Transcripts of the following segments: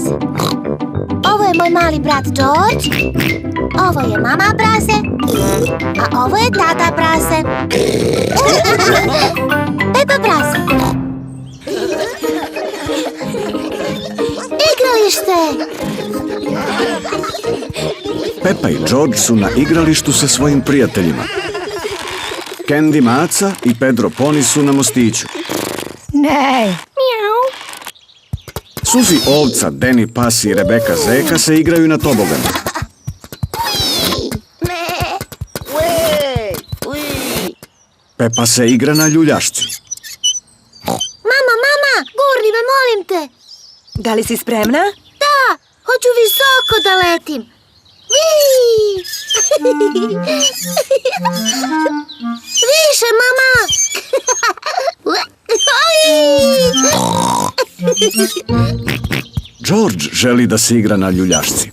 prase. Ovo je moj mali brat George. Ovo je mama prase. A ovo je tata prase. Pepa prase. Igralište. Pepa i George su na igralištu sa svojim prijateljima. Candy maca i Pedro poni su na mostiću. Ne. Suzi ovca, Danny pas i Rebeka zeka se igraju na toboganu. Pepa se igra na ljuljašci. Mama, gurni me, molim te. Da li si spremna? Da, hoću visoko da letim. Više, mama. George želi da se igra na ljuljašci.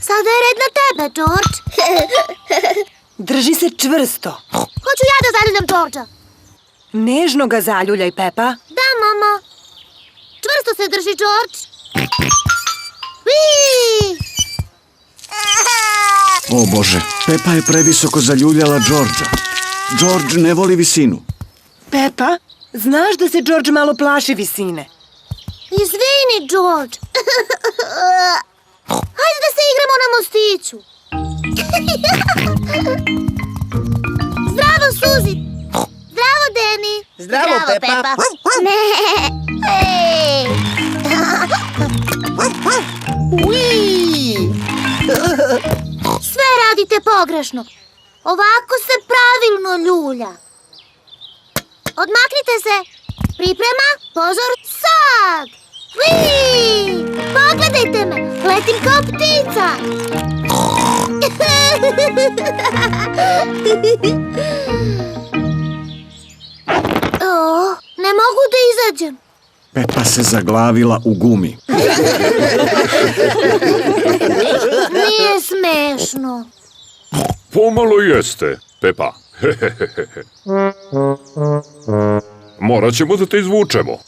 Sada je red na tebe, George. Drži se čvrsto. Hoću ja da zaljuljam Georgea. Nežno ga zaljuljaj, Pepa. Da, mama. Čvrsto se drži, George. O Bože, Pepa je previsoko zaljuljala Georgea. George ne voli visinu. Pepa, znaš da se George malo plaši visine. Izvini, George. Hajde da se igramo na mostiću. Zdravo, Suzi. Zdravo, Danny. Zdravo, Pepa. Hej. Sve radite pogrešno. Ovako se pravilno ljulja. Odmaknite se. Priprema, pozor, sad! Pogledajte me, letim kao ptica. Ne mogu da izađem. Pepa se zaglavila u gumi. Nije smešno. Pomalo jeste, Pepa. Morat ćemo da te izvučemo.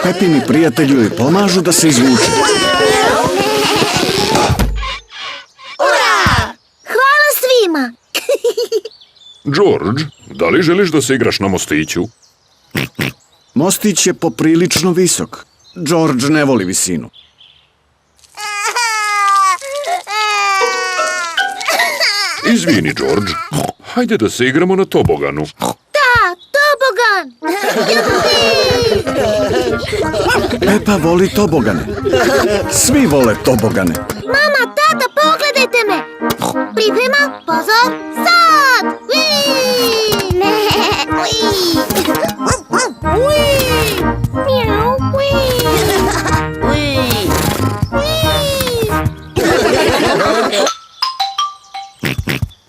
Pepini prijatelji joj pomažu da se izvuče. Hvala svima. George, da li želiš da se igraš na mostiću? Mostić je poprilično visok. George ne voli visinu. Izvini, George. Hajde da se igramo na toboganu. Da, tobogan. Pepa voli tobogane. Svi vole tobogane. Mama, tata, pogledajte me. Priprema, pozor, sad.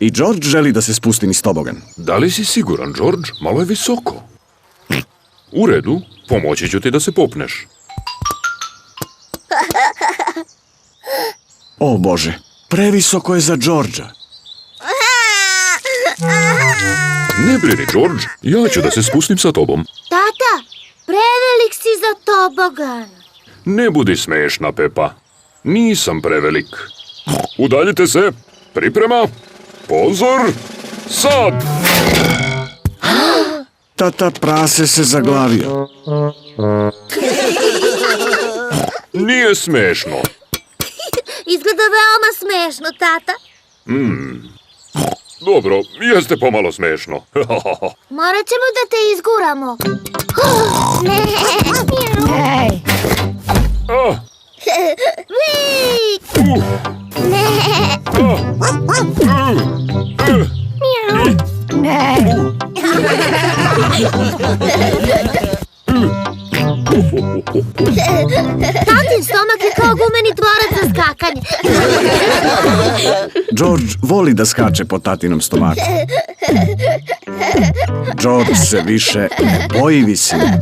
I George želi da se spusti niz tobogan. Da li si siguran, George? Malo je visoko. U redu, pomoći ću ti da se popneš. O Bože, previsoko je za Georgea. Ne brini, George, ja ću da se spustim sa tobom. Tata, prevelik si za tobogan. Ne budi smešna, Pepa. Nisam prevelik. Udaljite se. Priprema. Pozor. Sad. Tata prase se zaglavio. Nije smešno. Izgleda veoma smešno, tata. Dobro, jeste pomalo smešno. Morat ćemo da te izguramo. Ej, Ah, ne. Tatin stomak je kao gumeni dvorac za skakanje. George voli da skače po tatinom stomaku. George se više ne boji visine.